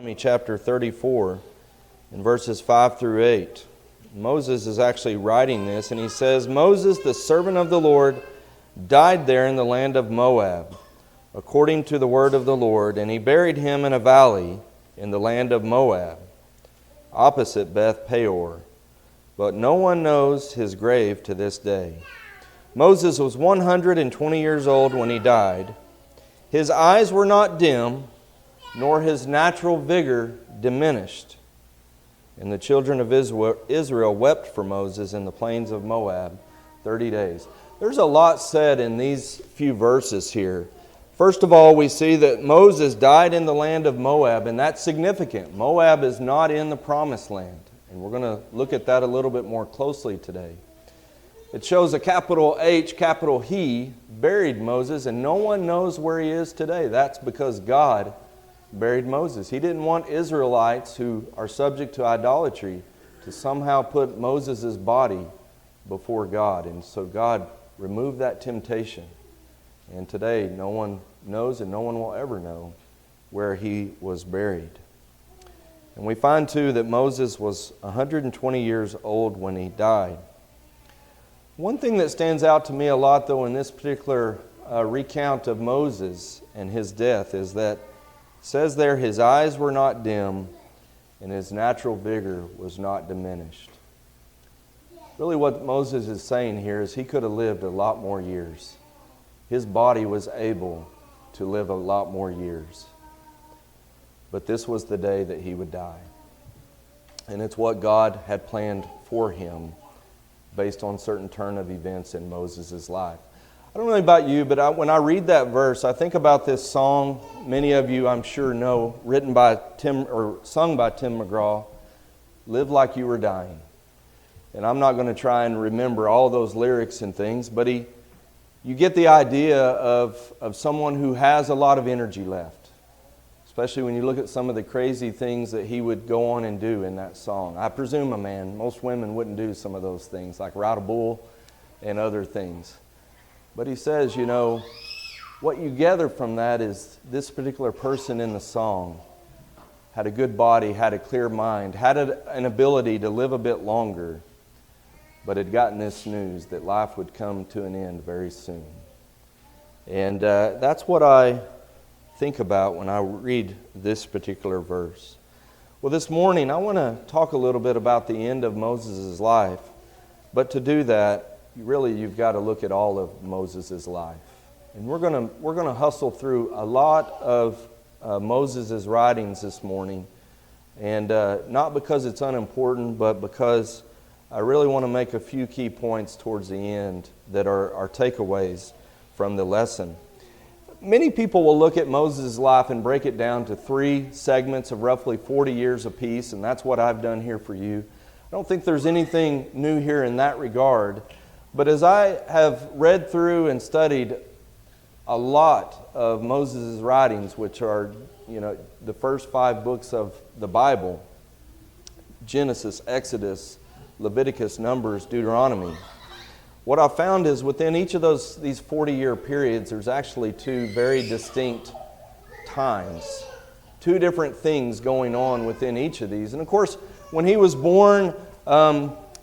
Deuteronomy chapter 34 in verses 5 through 8. Moses is actually writing this, and he says, Moses, the servant of the Lord, died there in the land of Moab, according to the word of the Lord, and he buried him in a valley in the land of Moab, opposite Beth Peor. But no one knows his grave to this day. Moses was 120 years old when he died. His eyes were not dim, nor his natural vigor diminished. And the children of Israel wept for Moses in the plains of Moab 30 days. There's a lot said in these few verses here. First of all, we see that Moses died in the land of Moab, and that's significant. Moab is not in the promised land, and we're going to look at that a little bit more closely today. It shows a capital H, capital He, buried Moses, and no one knows where he is today. That's because God buried Moses. He didn't want Israelites who are subject to idolatry to somehow put Moses' body before God. And so God removed that temptation. And today no one knows and no one will ever know where he was buried. And we find too that Moses was 120 years old when he died. One thing that stands out to me a lot though in this particular recount of Moses and his death is that it says there his eyes were not dim and his natural vigor was not diminished. Really what Moses is saying here is he could have lived a lot more years. His body was able to live a lot more years. But this was the day that he would die. And it's what God had planned for him based on certain turn of events in Moses' life. I don't know about you, but when I read that verse, I think about this song many of you I'm sure know, written by sung by Tim McGraw, Live Like You Were Dying. And I'm not going to try and remember all those lyrics and things, but you get the idea of someone who has a lot of energy left, especially when you look at some of the crazy things that he would go on and do in that song. I presume a man, most women wouldn't do some of those things, like ride a bull and other things. But he says, you know, what you gather from that is this particular person in the song had a good body, had a clear mind, had an ability to live a bit longer, but had gotten this news that life would come to an end very soon. And that's what I think about when I read this particular verse. Well, this morning I want to talk a little bit about the end of Moses' life, but to do that, really, you've got to look at all of Moses' life. And we're going to hustle through a lot of Moses' writings this morning. And not because it's unimportant, but because I really want to make a few key points towards the end that are our takeaways from the lesson. Many people will look at Moses' life and break it down to 3 segments of roughly 40 years apiece, and that's what I've done here for you. I don't think there's anything new here in that regard. But as I have read through and studied a lot of Moses' writings, which are, the first 5 books of the Bible, Genesis, Exodus, Leviticus, Numbers, Deuteronomy, what I found is within each of these 40-year periods, there's actually 2 very distinct times, 2 different things going on within each of these. And of course, when he was born,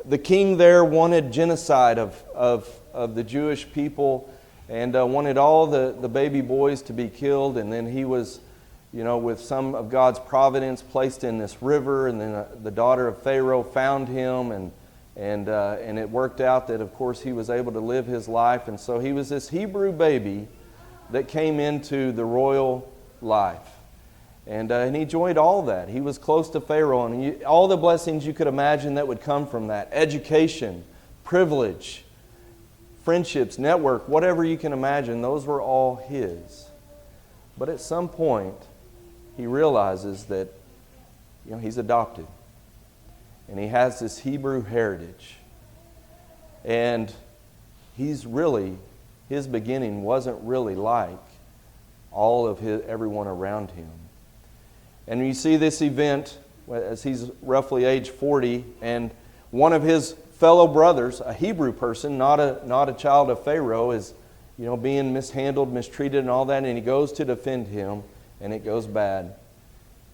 the king there wanted genocide of the Jewish people and wanted all the baby boys to be killed. And then he was, with some of God's providence, placed in this river. And then the daughter of Pharaoh found him, and it worked out that, of course, he was able to live his life. And so he was this Hebrew baby that came into the royal life. And he enjoyed all that. He was close to Pharaoh, and all the blessings you could imagine that would come from that. Education, privilege, friendships, network, whatever you can imagine, those were all his. But at some point, he realizes that he's adopted. And he has this Hebrew heritage. And his beginning wasn't really like all of everyone around him. And you see this event as he's roughly age 40, and one of his fellow brothers, a Hebrew person, not a child of Pharaoh, is being mishandled, mistreated, and all that, and he goes to defend him, and it goes bad.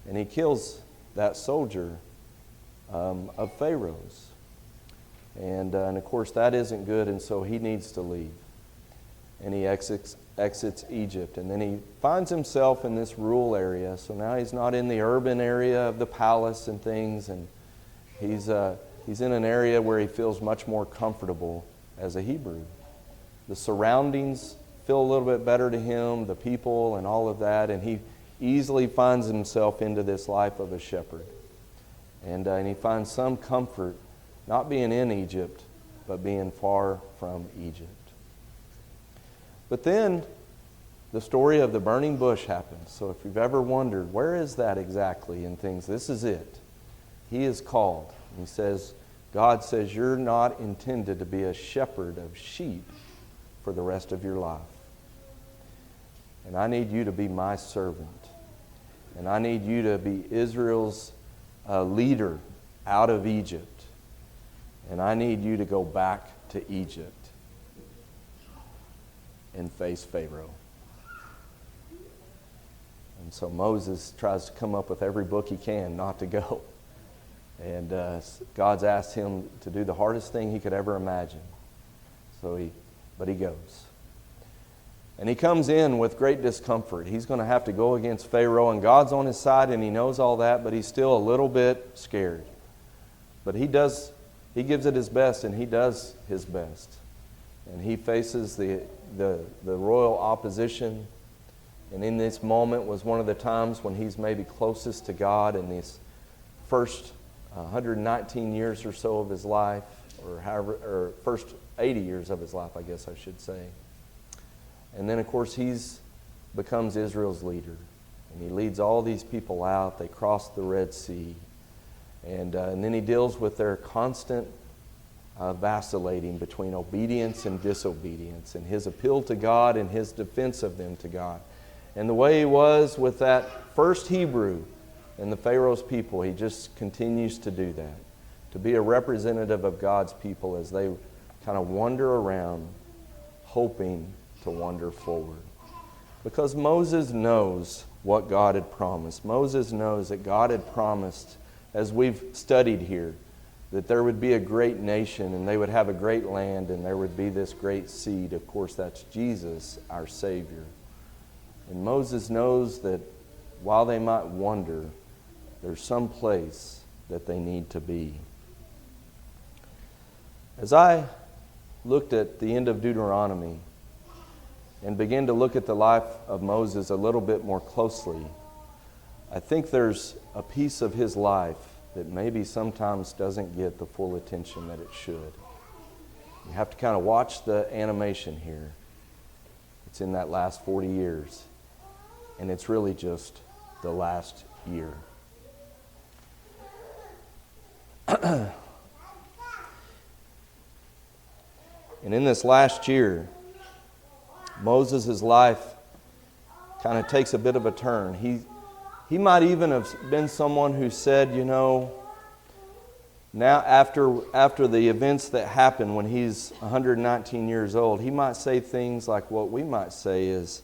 and he kills that soldier of Pharaoh's. And of course, that isn't good, and so he needs to leave. And he exits Egypt. And then he finds himself in this rural area. So now he's not in the urban area of the palace and things, and he's in an area where he feels much more comfortable as a Hebrew. The surroundings feel a little bit better to him, the people and all of that, and he easily finds himself into this life of a shepherd. And he finds some comfort not being in Egypt, but being far from Egypt. But then the story of the burning bush happens. So if you've ever wondered, where is that exactly in things? This is it. He is called. He says, God says, you're not intended to be a shepherd of sheep for the rest of your life. And I need you to be my servant. And I need you to be Israel's leader out of Egypt. And I need you to go back to Egypt and face Pharaoh. And so Moses tries to come up with every book he can not to go. And God's asked him to do the hardest thing he could ever imagine. But he goes. And he comes in with great discomfort. He's going to have to go against Pharaoh, and God's on his side, and he knows all that, but he's still a little bit scared. But he gives it his best, and he does his best. And he faces the royal opposition. And in this moment was one of the times when he's maybe closest to God in these first 119 years or so of his life, or first 80 years of his life, I guess I should say. And then, of course, he's becomes Israel's leader. And he leads all these people out. They cross the Red Sea. And then he deals with their constant vacillating between obedience and disobedience, and his appeal to God and his defense of them to God. And the way he was with that first Hebrew and the Pharaoh's people, he just continues to do that, to be a representative of God's people as they kind of wander around, hoping to wander forward. Because Moses knows what God had promised. Moses knows that God had promised, as we've studied here, that there would be a great nation and they would have a great land and there would be this great seed. Of course, that's Jesus, our Savior. And Moses knows that while they might wander, there's some place that they need to be. As I looked at the end of Deuteronomy and began to look at the life of Moses a little bit more closely, I think there's a piece of his life that maybe sometimes doesn't get the full attention that it should. You have to kind of watch the animation here. It's in that last 40 years. And it's really just the last year. And in this last year, Moses' life kind of takes a bit of a turn. He might even have been someone who said, now after the events that happen when he's 119 years old, he might say things like what we might say is,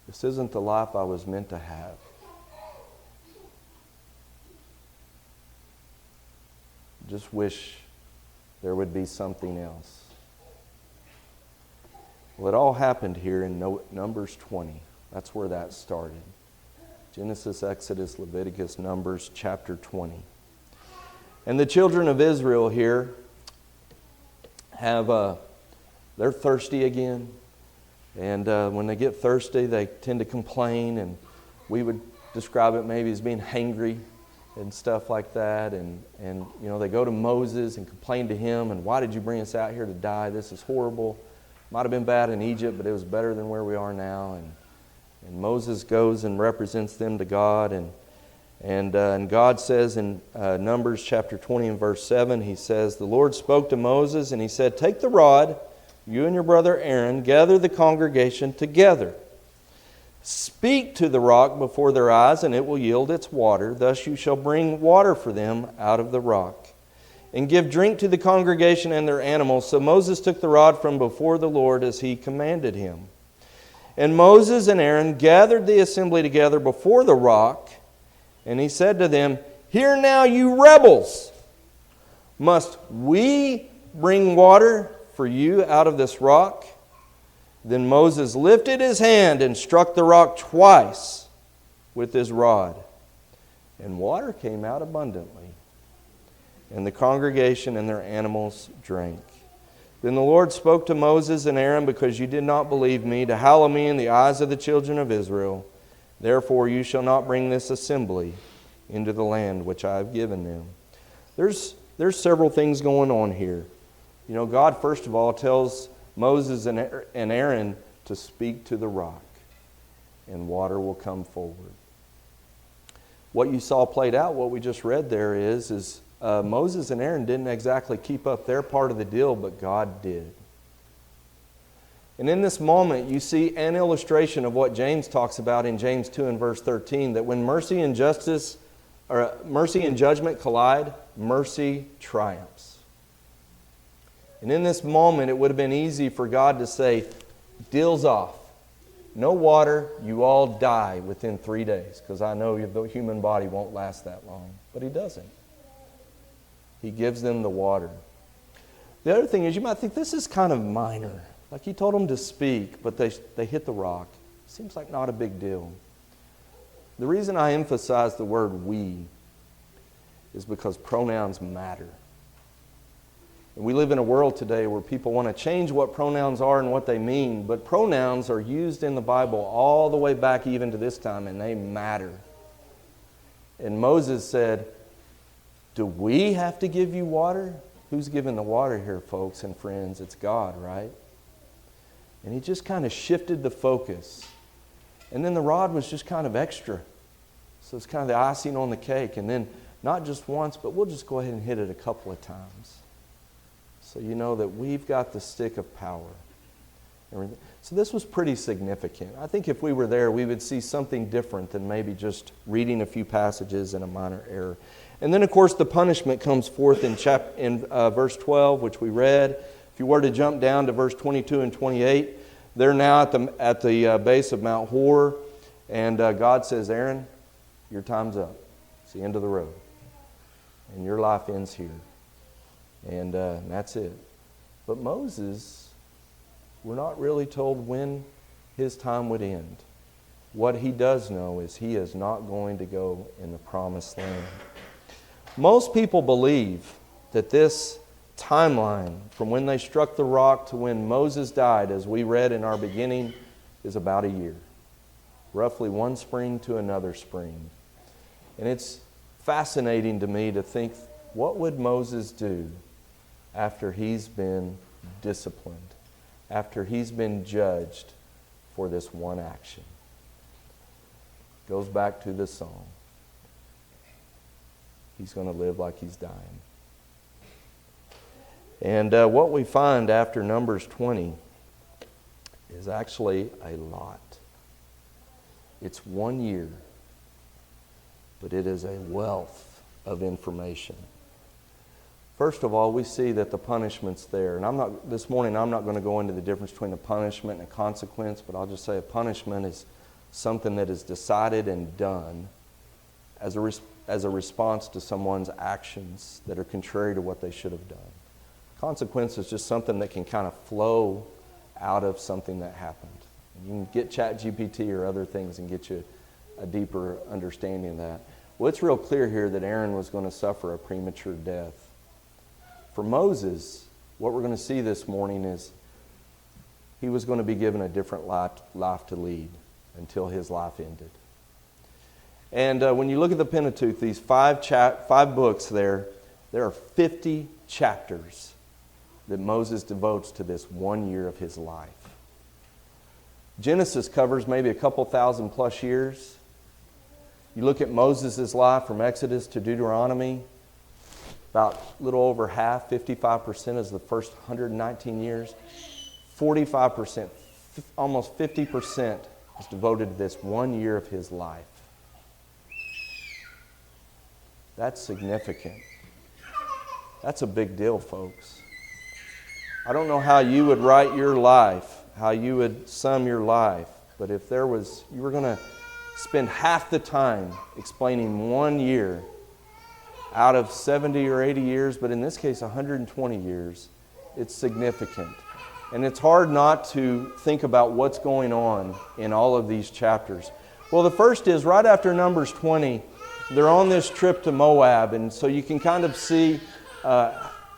this isn't the life I was meant to have. Just wish there would be something else. Well, it all happened here in Numbers 20. That's where that started. Genesis, Exodus, Leviticus, Numbers, chapter 20. And the children of Israel here they're thirsty again. And when they get thirsty, they tend to complain, and we would describe it maybe as being hangry and stuff like that. And they go to Moses and complain to him, and why did you bring us out here to die? This is horrible. Might have been bad in Egypt, but it was better than where we are now. And Moses goes and represents them to God, and God says in Numbers chapter 20 and verse 7, he says, the Lord spoke to Moses, and he said, take the rod, you and your brother Aaron, gather the congregation together. Speak to the rock before their eyes, and it will yield its water. Thus you shall bring water for them out of the rock. And give drink to the congregation and their animals. So Moses took the rod from before the Lord as he commanded him. And Moses and Aaron gathered the assembly together before the rock, And he said to them, Hear now, you rebels! Must we bring water for you out of this rock? Then Moses lifted his hand and struck the rock twice with his rod. And water came out abundantly. And the congregation and their animals drank. Then the Lord spoke to Moses and Aaron, Because you did not believe me, to hallow me in the eyes of the children of Israel. Therefore you shall not bring this assembly into the land which I have given them. There's several things going on here. You know, God, first of all, tells Moses and Aaron to speak to the rock, and water will come forward. What you saw played out, what we just read there is Moses and Aaron didn't exactly keep up their part of the deal, but God did. And in this moment, you see an illustration of what James talks about in James 2 and verse 13, that when mercy and judgment collide, mercy triumphs. And in this moment, it would have been easy for God to say, deal's off. No water, you all die within 3 days, because I know the human body won't last that long. But He doesn't. He gives them the water. The other thing is, you might think this is kind of minor. Like He told them to speak, but they hit the rock. Seems like not a big deal. The reason I emphasize the word we is because pronouns matter. And we live in a world today where people want to change what pronouns are and what they mean, but pronouns are used in the Bible all the way back even to this time, and they matter. And Moses said, do we have to give you water? Who's giving the water here, folks and friends? It's God, right? And He just kind of shifted the focus. And then the rod was just kind of extra. So it's kind of the icing on the cake. And then not just once, but we'll just go ahead and hit it a couple of times. So you know that we've got the stick of power. So this was pretty significant. I think if we were there, we would see something different than maybe just reading a few passages and a minor error. And then, of course, the punishment comes forth in verse 12, which we read. If you were to jump down to verse 22 and 28, they're now at the base of Mount Hor, and God says, Aaron, your time's up. It's the end of the road. And your life ends here. And that's it. But Moses, we're not really told when his time would end. What he does know is he is not going to go in the promised land. Most people believe that this timeline from when they struck the rock to when Moses died, as we read in our beginning, is about a year. Roughly one spring to another spring. And it's fascinating to me to think, what would Moses do after he's been disciplined, after he's been judged for this one action? Goes back to the song. He's going to live like he's dying. And what we find after Numbers 20 is actually a lot. It's 1 year, but it is a wealth of information. First of all, we see that the punishment's there. And this morning I'm not going to go into the difference between a punishment and a consequence, but I'll just say a punishment is something that is decided and done as a response to someone's actions that are contrary to what they should have done. Consequence is just something that can kind of flow out of something that happened. You can get ChatGPT or other things and get you a deeper understanding of that. Well, it's real clear here that Aaron was going to suffer a premature death. For Moses, what we're going to see this morning is he was going to be given a different life to lead until his life ended. And when you look at the Pentateuch, these five books there are 50 chapters that Moses devotes to this 1 year of his life. Genesis covers maybe a couple thousand plus years. You look at Moses' life from Exodus to Deuteronomy, about a little over half, 55% is the first 119 years. 45%, almost 50% is devoted to this 1 year of his life. That's significant. That's a big deal, folks. I don't know how you would write your life, how you would sum your life, but if you were going to spend half the time explaining 1 year out of 70 or 80 years, but in this case 120 years, it's significant. And it's hard not to think about what's going on in all of these chapters. Well, the first is right after Numbers 20, they're on this trip to Moab, and so you can kind of see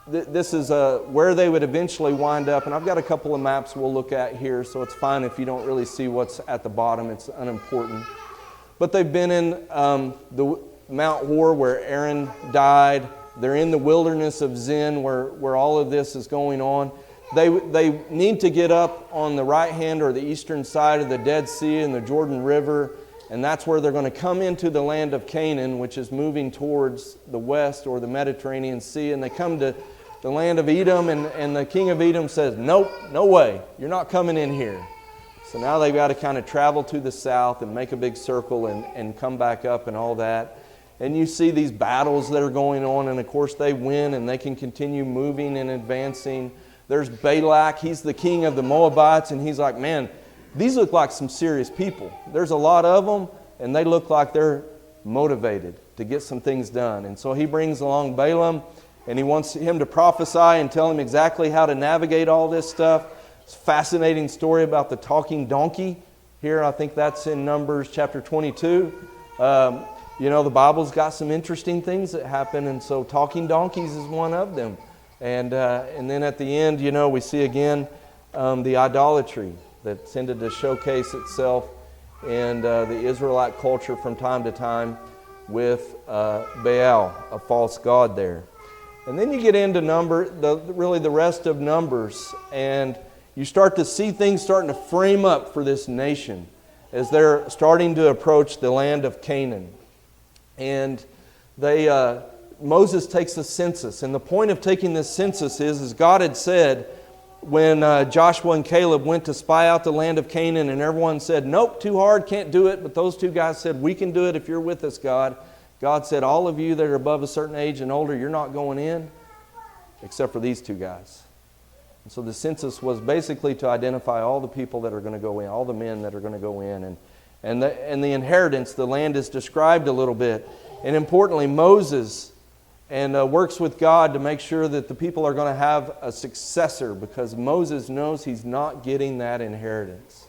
this is where they would eventually wind up. And I've got a couple of maps we'll look at here, so it's fine if you don't really see what's at the bottom. It's unimportant. But they've been in the Mount Hor where Aaron died. They're in the wilderness of Zin where all of this is going on. They need to get up on the right hand or the eastern side of the Dead Sea and the Jordan River, and that's where they're going to come into the land of Canaan, which is moving towards the west or the Mediterranean Sea. And they come to the land of Edom, and the king of Edom says, nope, no way, you're not coming in here. So now they've got to kind of travel to the south and make a big circle and come back up and all that. And you see these battles that are going on, and of course they win and they can continue moving and advancing. There's Balak, he's the king of the Moabites, and he's like, man, these look like some serious people. There's a lot of them, and they look like they're motivated to get some things done. And so he brings along Balaam, and he wants him to prophesy and tell him exactly how to navigate all this stuff. It's a fascinating story about the talking donkey. Here, I think that's in Numbers chapter 22. The Bible's got some interesting things that happen, and so talking donkeys is one of them. And then at the end, we see again the idolatry that tended to showcase itself in the Israelite culture from time to time with Baal, a false god there. And then you get into the rest of Numbers, and you start to see things starting to frame up for this nation as they're starting to approach the land of Canaan. And Moses takes a census, and the point of taking this census is God had said when Joshua and Caleb went to spy out the land of Canaan, and everyone said, nope, too hard, can't do it. But those two guys said, we can do it if you're with us, God. God said, all of you that are above a certain age and older, you're not going in, except for these two guys. And so the census was basically to identify all the people that are going to go in, all the men that are going to go in. And the inheritance, the land is described a little bit. And importantly, Moses works with God to make sure that the people are going to have a successor, because Moses knows he's not getting that inheritance.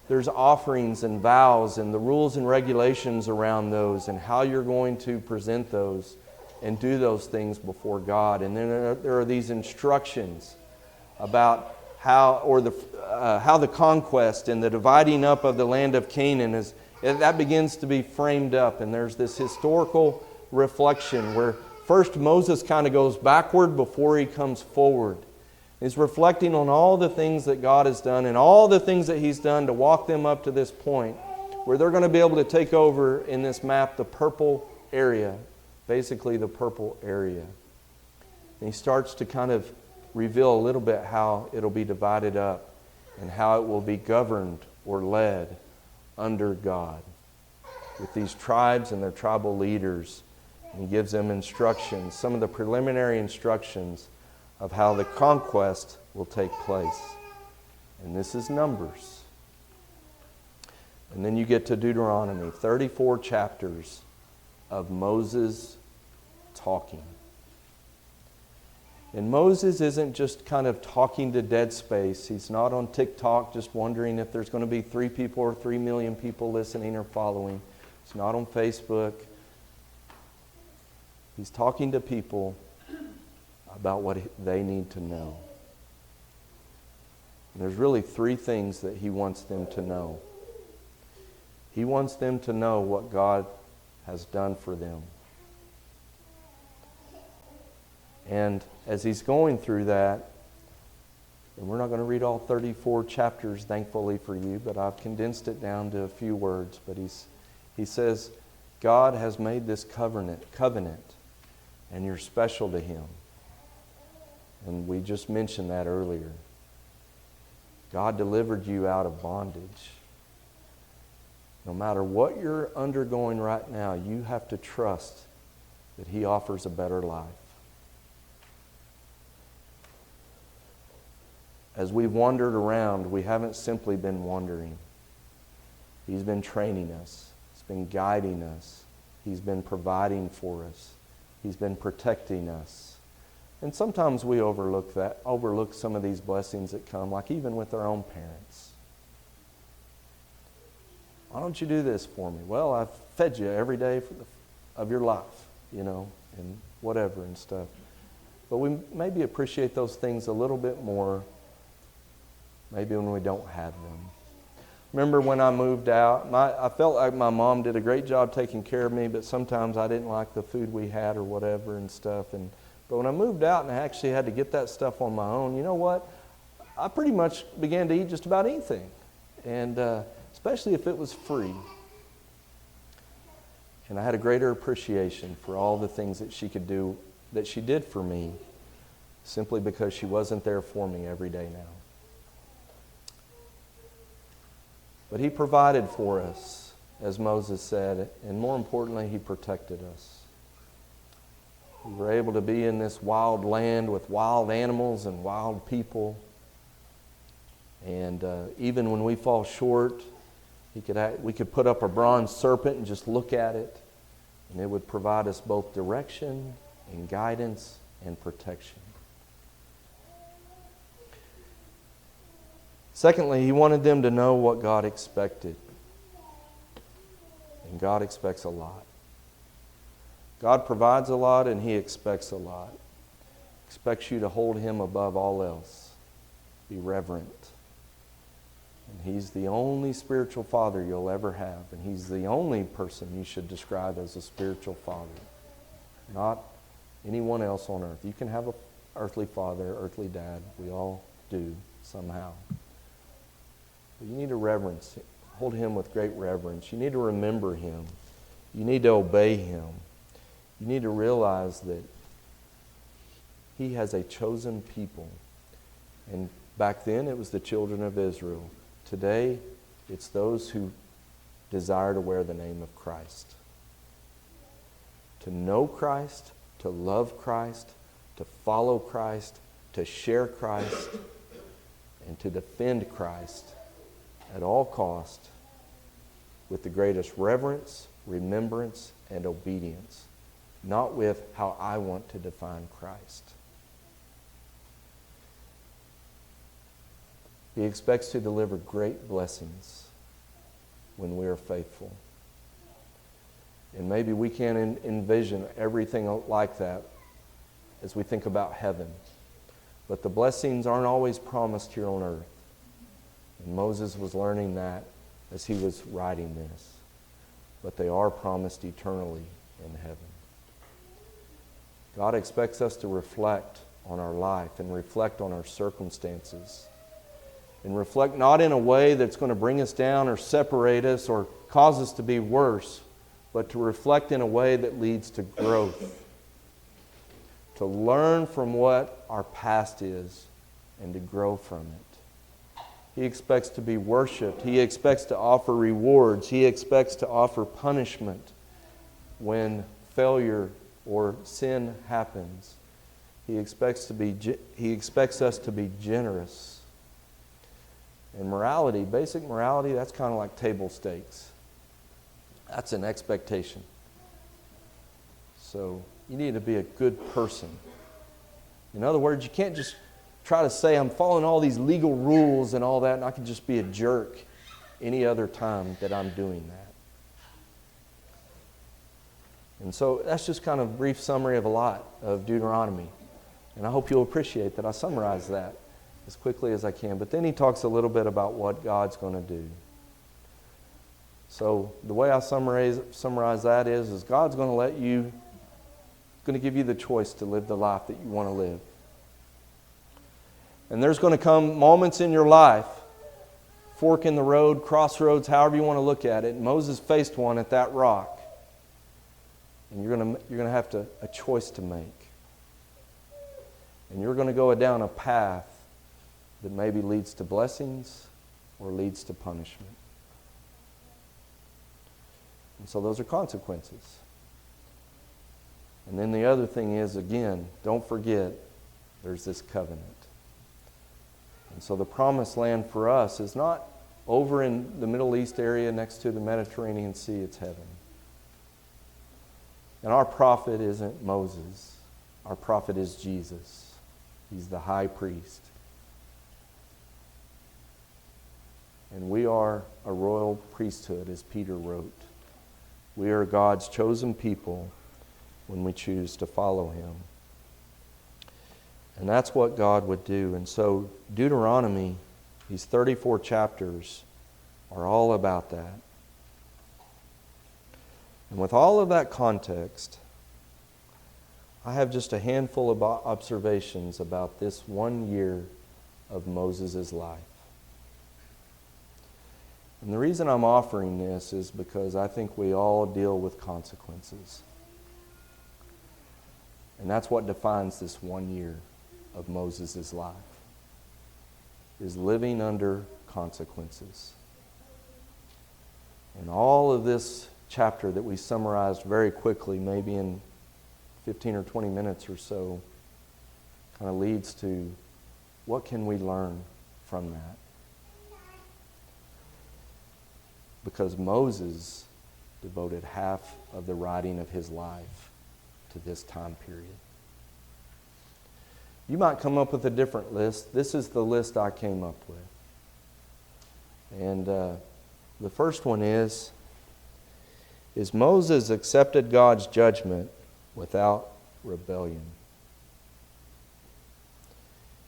There's offerings and vows and the rules and regulations around those and how you're going to present those and do those things before God. And then there are these instructions about how the conquest and the dividing up of the land of Canaan that begins to be framed up. And there's this historical reflection where first Moses kind of goes backward before he comes forward. He's reflecting on all the things that God has done and all the things that He's done to walk them up to this point where they're going to be able to take over in this map the purple area, basically the purple area. And he starts to kind of reveal a little bit how it'll be divided up and how it will be governed or led under God with these tribes and their tribal leaders. And he gives them instructions, some of the preliminary instructions of how the conquest will take place. And this is Numbers. And then you get to Deuteronomy, 34 chapters of Moses talking. And Moses isn't just kind of talking to dead space. He's not on TikTok just wondering if there's going to be 3 people or 3 million people listening or following. He's not on Facebook. He's talking to people about what they need to know. And there's really 3 things that he wants them to know. He wants them to know what God has done for them. And as he's going through that, and we're not going to read all 34 chapters, thankfully for you, but I've condensed it down to a few words. But he says, God has made this covenant, and you're special to Him. And we just mentioned that earlier. God delivered you out of bondage. No matter what you're undergoing right now, you have to trust that He offers a better life. As we've wandered around, we haven't simply been wandering. He's been training us. He's been guiding us. He's been providing for us. He's been protecting us. And sometimes we overlook some of these blessings that come, like even with our own parents. Why don't you do this for me? Well, I've fed you every day of your life, and whatever and stuff. But we maybe appreciate those things a little bit more, maybe when we don't have them. Remember when I moved out, I felt like my mom did a great job taking care of me, but sometimes I didn't like the food we had or whatever and stuff. But when I moved out and I actually had to get that stuff on my own, you know what? I pretty much began to eat just about anything, and especially if it was free. And I had a greater appreciation for all the things that she could do, that she did for me, simply because she wasn't there for me every day now. But He provided for us, as Moses said, and more importantly, He protected us. We were able to be in this wild land with wild animals and wild people. And even when we fall short, we could put up a bronze serpent and just look at it, and it would provide us both direction and guidance and protection. Secondly, He wanted them to know what God expected. And God expects a lot. God provides a lot, and He expects a lot. He expects you to hold Him above all else. Be reverent. And He's the only spiritual father you'll ever have. And He's the only person you should describe as a spiritual father. Not anyone else on earth. You can have an earthly father, earthly dad. We all do somehow. But you need to reverence Him. Hold Him with great reverence. You need to remember Him. You need to obey Him. You need to realize that He has a chosen people. And back then it was the children of Israel. Today it's those who desire to wear the name of Christ. To know Christ, to love Christ, to follow Christ, to share Christ, and to defend Christ at all cost with the greatest reverence, remembrance, and obedience, not with how I want to define Christ. He expects to deliver great blessings when we are faithful. And maybe we can't envision everything like that as we think about heaven. But the blessings aren't always promised here on earth. And Moses was learning that as he was writing this. But they are promised eternally in heaven. God expects us to reflect on our life and reflect on our circumstances. And reflect not in a way that's going to bring us down or separate us or cause us to be worse, but to reflect in a way that leads to growth. To learn from what our past is and to grow from it. He expects to be worshiped. He expects to offer rewards. He expects to offer punishment when failure or sin happens. He expects us to be generous. And morality, basic morality, that's kind of like table stakes. That's an expectation. So you need to be a good person. In other words, you can't just try to say, I'm following all these legal rules and all that, and I can just be a jerk any other time that I'm doing that. And so that's just kind of a brief summary of a lot of Deuteronomy. And I hope you'll appreciate that I summarized that as quickly as I can. But then he talks a little bit about what God's going to do. So the way I summarize that is God's going to give you the choice to live the life that you want to live. And there's going to come moments in your life, fork in the road, crossroads, however you want to look at it. And Moses faced one at that rock. And you're going to have a choice to make. And you're going to go down a path that maybe leads to blessings or leads to punishment. And so those are consequences. And then the other thing is, again, don't forget, there's this covenant. And so the promised land for us is not Over in the Middle East area next to the Mediterranean Sea, it's heaven. And our prophet isn't Moses. Our prophet is Jesus. He's the high priest. And we are a royal priesthood, as Peter wrote. We are God's chosen people when we choose to follow Him. And that's what God would do. And so Deuteronomy, these 34 chapters, are all about that. And with all of that context, I have just a handful of observations about this 1 year of Moses' life. And the reason I'm offering this is because I think we all deal with consequences. And that's what defines this 1 year of Moses' life, is living under consequences. And all of this chapter that we summarized very quickly, maybe in 15 or 20 minutes or so, kind of leads to what can we learn from that? Because Moses devoted half of the writing of his life to this time period. You might come up with a different list. This is the list I came up with. And the first one is Moses accepted God's judgment without rebellion.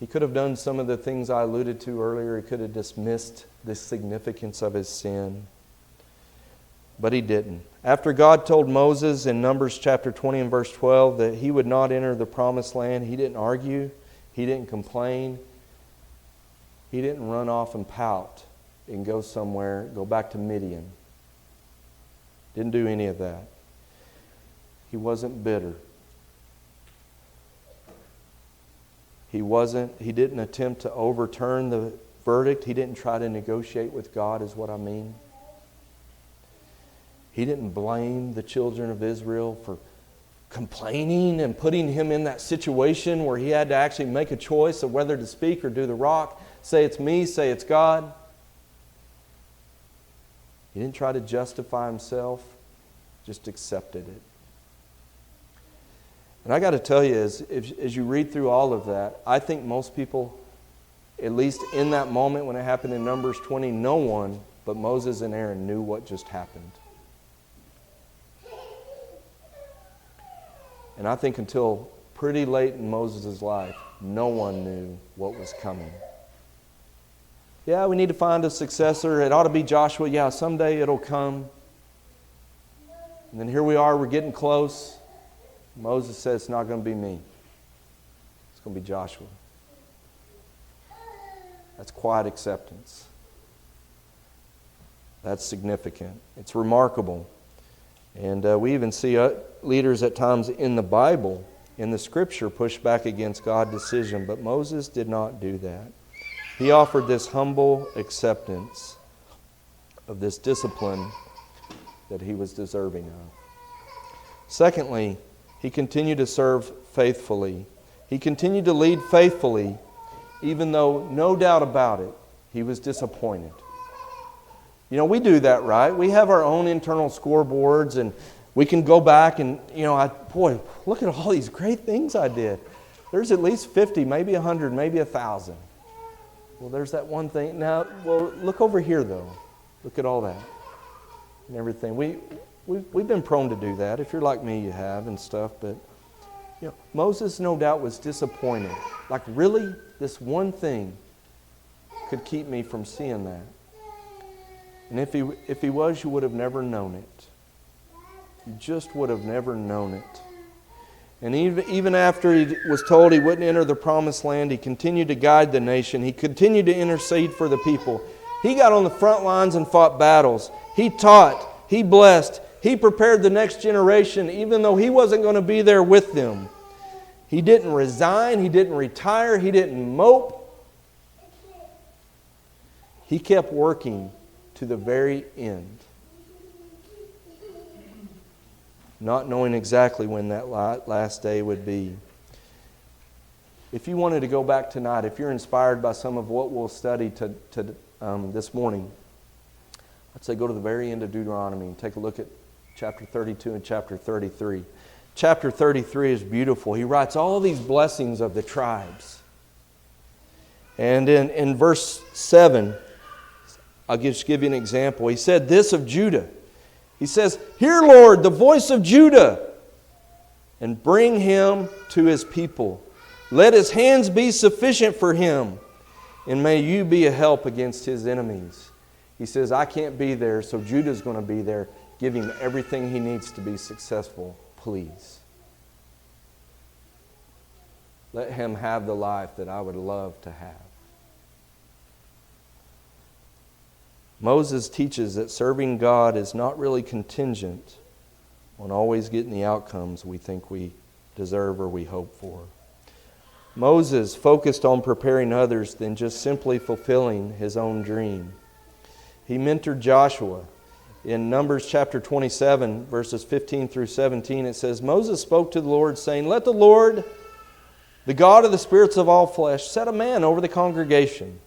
He could have done some of the things I alluded to earlier. He could have dismissed the significance of his sin. But he didn't. After God told Moses in Numbers chapter 20 and verse 12 that he would not enter the promised land, he didn't argue. He didn't complain. He didn't run off and pout and go somewhere, go back to Midian. Didn't do any of that. He wasn't bitter. He didn't attempt to overturn the verdict. He didn't try to negotiate with God, is what I mean. He didn't blame the children of Israel for complaining and putting him in that situation where he had to actually make a choice of whether to speak or do the rock. Say it's me, say it's God. He didn't try to justify himself, just accepted it. And I got to tell you, as you read through all of that, I think most people, at least in that moment when it happened in Numbers 20, no one but Moses and Aaron knew what just happened. And I think until pretty late in Moses' life, no one knew what was coming. Yeah, we need to find a successor. It ought to be Joshua. Yeah, someday it'll come. And then here we are, we're getting close. Moses says it's not going to be me. It's going to be Joshua. That's quiet acceptance. That's significant. It's remarkable. And we even see leaders at times in the Bible, in the Scripture, push back against God's decision. But Moses did not do that. He offered this humble acceptance of this discipline that he was deserving of. Secondly, he continued to serve faithfully. He continued to lead faithfully, even though, no doubt about it, he was disappointed. You know, we do that, right? We have our own internal scoreboards, and we can go back and, look at all these great things I did. There's at least 50, maybe 100, maybe 1,000. Well, there's that one thing. Now, look over here, though. Look at all that and everything. We've been prone to do that. If you're like me, you have and stuff. But Moses, no doubt, was disappointed. Like, really, this one thing could keep me from seeing that. And if he was, you would have never known it. You just would have never known it. And even after he was told he wouldn't enter the promised land, he continued to guide the nation. He continued to intercede for the people. He got on the front lines and fought battles. He taught. He blessed. He prepared the next generation, even though he wasn't going to be there with them. He didn't resign. He didn't retire. He didn't mope. He kept working to the very end, not knowing exactly when that last day would be. If you wanted to go back tonight, if you're inspired by some of what we'll study this morning, So go to the very end of Deuteronomy and take a look at chapter 32 and chapter 33. Chapter 33 is beautiful. He writes all these blessings of the tribes. And in verse 7, I'll just give you an example. He said this of Judah. He says, "Hear, Lord, the voice of Judah, and bring him to his people. Let his hands be sufficient for him, and may you be a help against his enemies." He says, I can't be there, so Judah's going to be there. Give him everything he needs to be successful, please. Let him have the life that I would love to have. Moses teaches that serving God is not really contingent on always getting the outcomes we think we deserve or we hope for. Moses focused on preparing others than just simply fulfilling his own dream. He mentored Joshua. In Numbers chapter 27, verses 15 through 17, it says, Moses spoke to the Lord, saying, "Let the Lord, the God of the spirits of all flesh, set a man over the congregation,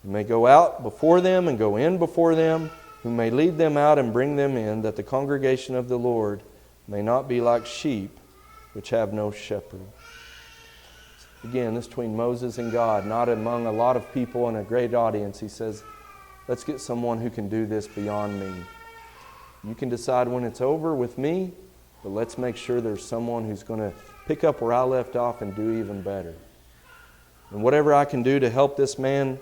who may go out before them and go in before them, who may lead them out and bring them in, that the congregation of the Lord may not be like sheep which have no shepherd." Again, this is between Moses and God, not among a lot of people and a great audience. He says, let's get someone who can do this beyond me. You can decide when it's over with me, but let's make sure there's someone who's going to pick up where I left off and do even better. And whatever I can do to help this man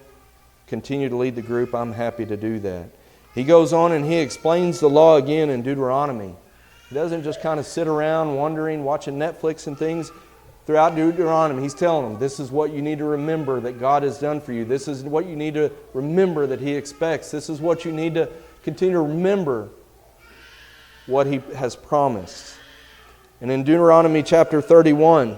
continue to lead the group, I'm happy to do that. He goes on and he explains the law again in Deuteronomy. He doesn't just kind of sit around wondering, watching Netflix and things. Throughout Deuteronomy, he's telling them, this is what you need to remember that God has done for you. This is what you need to remember that He expects. This is what you need to continue to remember what He has promised. And in Deuteronomy chapter 31,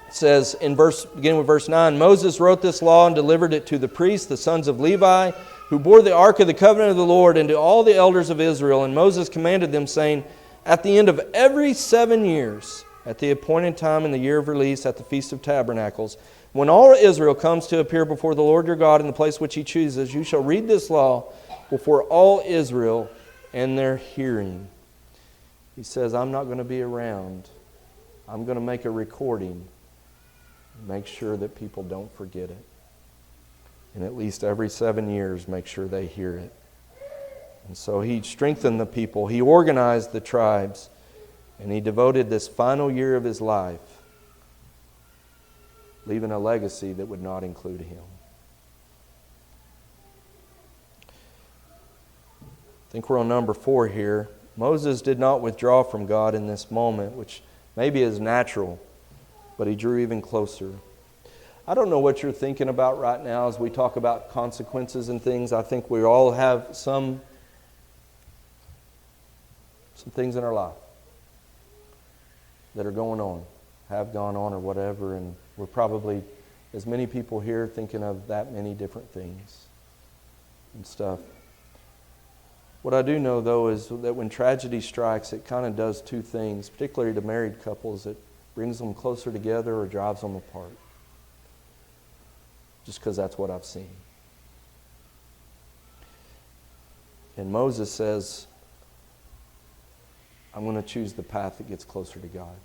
it says, beginning with verse 9, Moses wrote this law and delivered it to the priests, the sons of Levi, who bore the ark of the covenant of the Lord, and to all the elders of Israel. And Moses commanded them, saying, at the end of every 7 years, at the appointed time in the year of release, at the Feast of Tabernacles, when all Israel comes to appear before the Lord your God in the place which He chooses, you shall read this law before all Israel and their hearing. He says, I'm not going to be around. I'm going to make a recording. Make sure that people don't forget it. And at least every 7 years, make sure they hear it. And so he strengthened the people. He organized the tribes. And he devoted this final year of his life, leaving a legacy that would not include him. I think we're on number 4 here. Moses did not withdraw from God in this moment, which maybe is natural, but he drew even closer. I don't know what you're thinking about right now as we talk about consequences and things. I think we all have some things in our life that are going on, have gone on or whatever, and we're probably, as many people here, thinking of that many different things and stuff. What I do know, though, is that when tragedy strikes, it kind of does 2 things, particularly to married couples. It brings them closer together or drives them apart. Just because that's what I've seen. And Moses says, I'm going to choose the path that gets closer to God.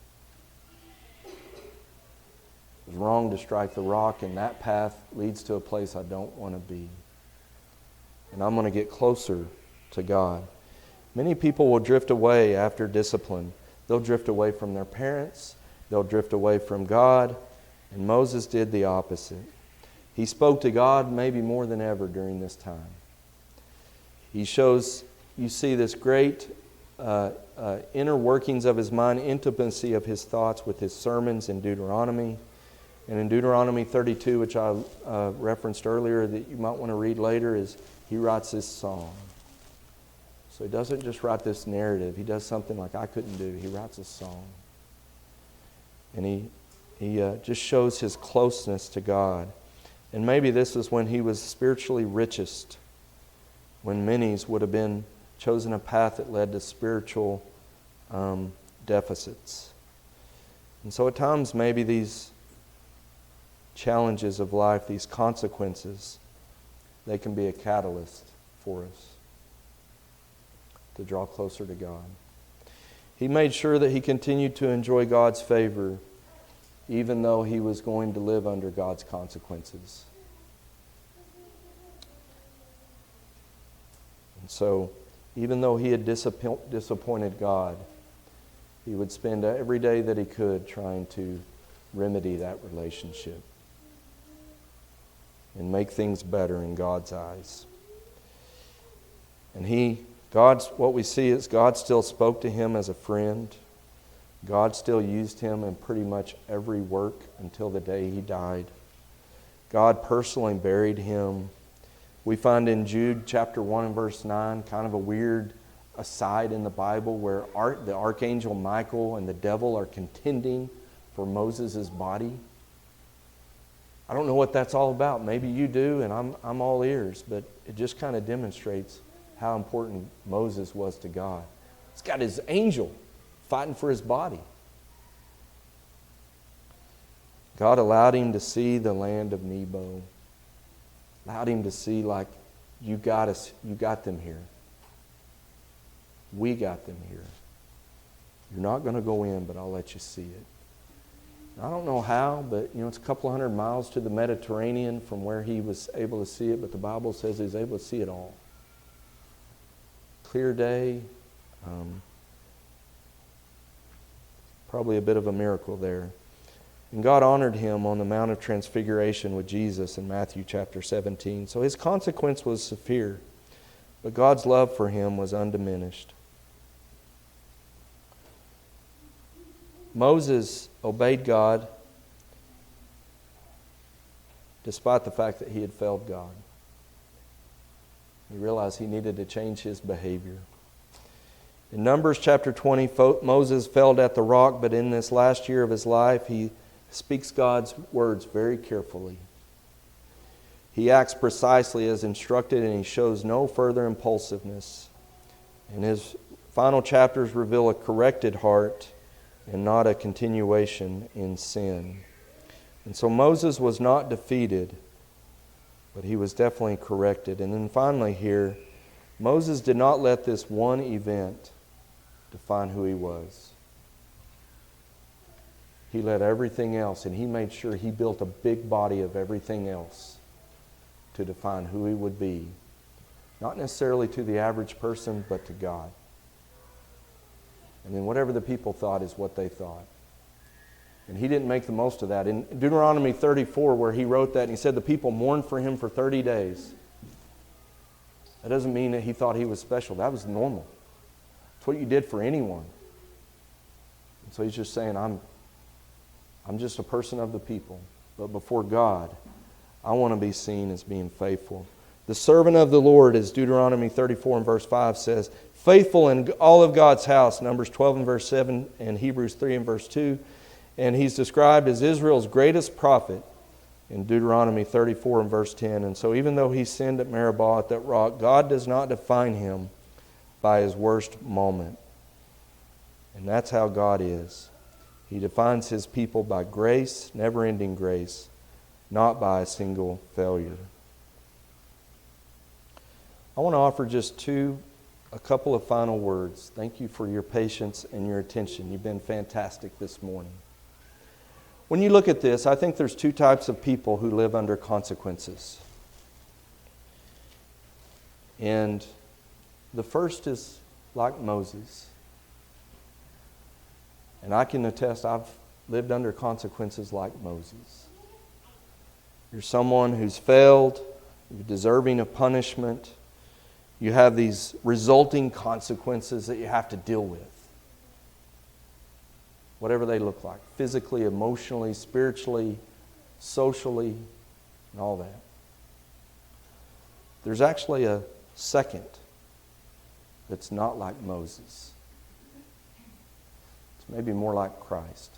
It's wrong to strike the rock, and that path leads to a place I don't want to be. And I'm going to get closer to God. Many people will drift away after discipline. They'll drift away from their parents. They'll drift away from God. And Moses did the opposite. He spoke to God maybe more than ever during this time. He shows, you see this great inner workings of his mind, intimacy of his thoughts with his sermons in Deuteronomy. And in Deuteronomy 32, which I referenced earlier that you might want to read later, is he writes this song. So he doesn't just write this narrative. He does something like I couldn't do. He writes a song. And he just shows his closeness to God. And maybe this is when he was spiritually richest, when many's would have been chosen a path that led to spiritual deficits. And so at times maybe these challenges of life, these consequences, they can be a catalyst for us. to draw closer to God. He made sure that he continued to enjoy God's favor, even though he was going to live under God's consequences. And so, even though he had disappointed God, he would spend every day that he could trying to remedy that relationship and make things better in God's eyes. And what we see is God still spoke to him as a friend. God still used him in pretty much every work until the day he died. God personally buried him. We find in Jude chapter 1 and verse 9 kind of a weird aside in the Bible where the archangel Michael and the devil are contending for Moses' body. I don't know what that's all about. Maybe you do, and I'm all ears, but it just kind of demonstrates how important Moses was to God. He's got his angel fighting for his body. God allowed him to see the land of Nebo. Allowed him to see, like, you got them here. We got them here. You're not going to go in, but I'll let you see it. I don't know how, but it's a couple hundred miles to the Mediterranean from where he was able to see it, but the Bible says he was able to see it all. Clear day. Probably a bit of a miracle there. And God honored him on the Mount of Transfiguration with Jesus in Matthew chapter 17. So his consequence was severe, but God's love for him was undiminished. Moses obeyed God despite the fact that he had failed God. He realized he needed to change his behavior. In Numbers chapter 20, Moses failed at the rock, but in this last year of his life, he speaks God's words very carefully. He acts precisely as instructed, and he shows no further impulsiveness. And his final chapters reveal a corrected heart and not a continuation in sin. And so Moses was not defeated, but he was definitely corrected. And then finally here, Moses did not let this one event define who he was. He let everything else, and he made sure he built a big body of everything else to define who he would be. Not necessarily to the average person, but to God. And then whatever the people thought is what they thought. And he didn't make the most of that. In Deuteronomy 34, where he wrote that, and he said the people mourned for him for 30 days. That doesn't mean that he thought he was special. That was normal. It's what you did for anyone. And so he's just saying, I'm just a person of the people. But before God, I want to be seen as being faithful. The servant of the Lord, as Deuteronomy 34 and verse 5 says, faithful in all of God's house, Numbers 12 and verse 7, and Hebrews 3 and verse 2. And he's described as Israel's greatest prophet in Deuteronomy 34 and verse 10. And so even though he sinned at Meribah at that rock, God does not define him by his worst moment. And that's how God is. He defines his people by grace, never-ending grace, not by a single failure. I want to offer just a couple of final words. Thank you for your patience and your attention. You've been fantastic this morning. When you look at this, I think there's two types of people who live under consequences. And the first is like Moses. And I can attest, I've lived under consequences like Moses. You're someone who's failed, you're deserving of punishment. You have these resulting consequences that you have to deal with. Whatever they look like. Physically, emotionally, spiritually, socially, and all that. There's actually a second that's not like Moses. It's maybe more like Christ.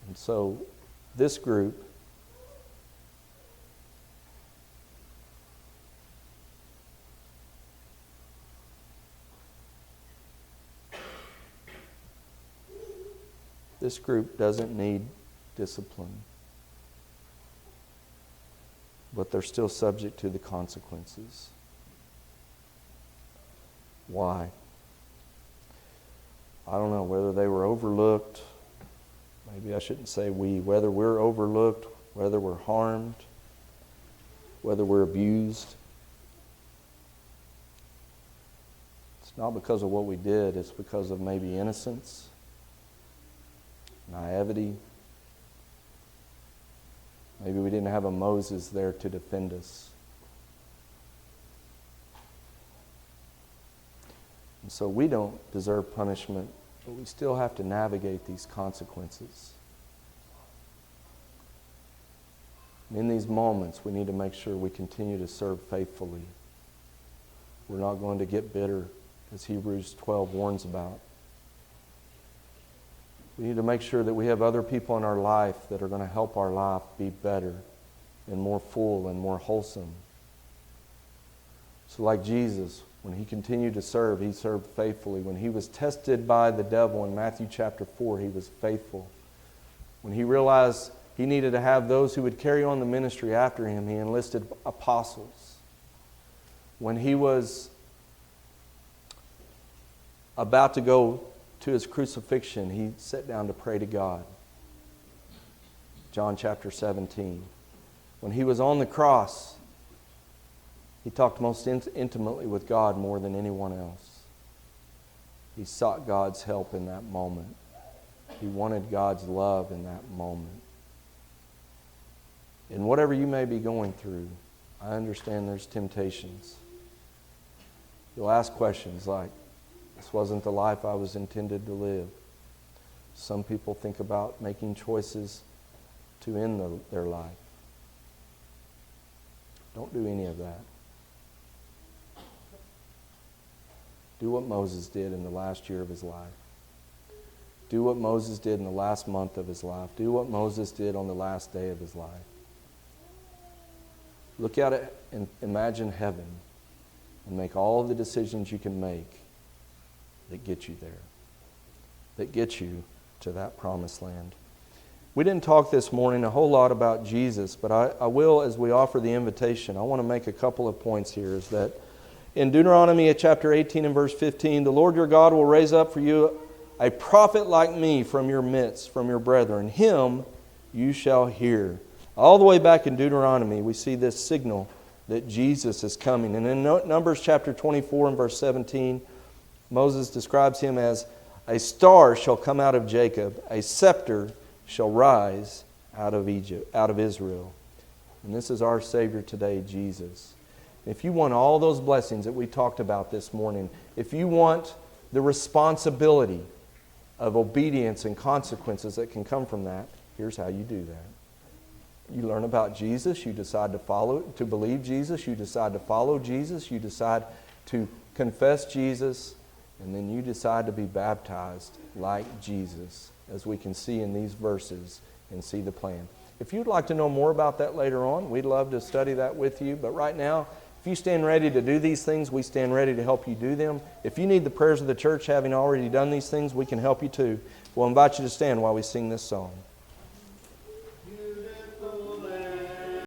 And so, this group doesn't need discipline, but they're still subject to the consequences. Why? I don't know whether they were overlooked. Maybe I shouldn't say we. Whether we're overlooked, whether we're harmed, whether we're abused. It's not because of what we did. It's because of maybe innocence, naivety. Maybe we didn't have a Moses there to defend us. And so we don't deserve punishment, but we still have to navigate these consequences. And in these moments, we need to make sure we continue to serve faithfully. We're not going to get bitter, as Hebrews 12 warns about. We need to make sure that we have other people in our life that are going to help our life be better and more full and more wholesome. So like Jesus, when he continued to serve, he served faithfully. When he was tested by the devil in Matthew chapter 4, he was faithful. When he realized he needed to have those who would carry on the ministry after him, he enlisted apostles. When he was about to go to his crucifixion, he sat down to pray to God. John chapter 17. When he was on the cross, he talked most intimately with God more than anyone else. He sought God's help in that moment. He wanted God's love in that moment. And whatever you may be going through, I understand there's temptations. You'll ask questions like, this wasn't the life I was intended to live. Some people think about making choices to end their life. Don't do any of that. Do what Moses did in the last year of his life. Do what Moses did in the last month of his life. Do what Moses did on the last day of his life. Look at it and imagine heaven and make all the decisions you can make that get you there, that get you to that promised land. We didn't talk this morning a whole lot about Jesus, but I will, as we offer the invitation, I want to make a couple of points here. Is that in Deuteronomy chapter 18 and verse 15, the Lord your God will raise up for you a prophet like me from your midst, from your brethren. Him you shall hear. All the way back in Deuteronomy, we see this signal that Jesus is coming. And in Numbers chapter 24 and verse 17, Moses describes him as a star shall come out of Jacob, a scepter shall rise out of Egypt, out of Israel. And this is our Savior today, Jesus. If you want all those blessings that we talked about this morning, if you want the responsibility of obedience and consequences that can come from that, here's how you do that. You learn about Jesus, you decide to believe Jesus, you decide to follow Jesus, you decide to confess Jesus, and then you decide to be baptized like Jesus, as we can see in these verses and see the plan. If you'd like to know more about that later on, we'd love to study that with you. But right now, if you stand ready to do these things, we stand ready to help you do them. If you need the prayers of the church, having already done these things, we can help you too. We'll invite you to stand while we sing this song.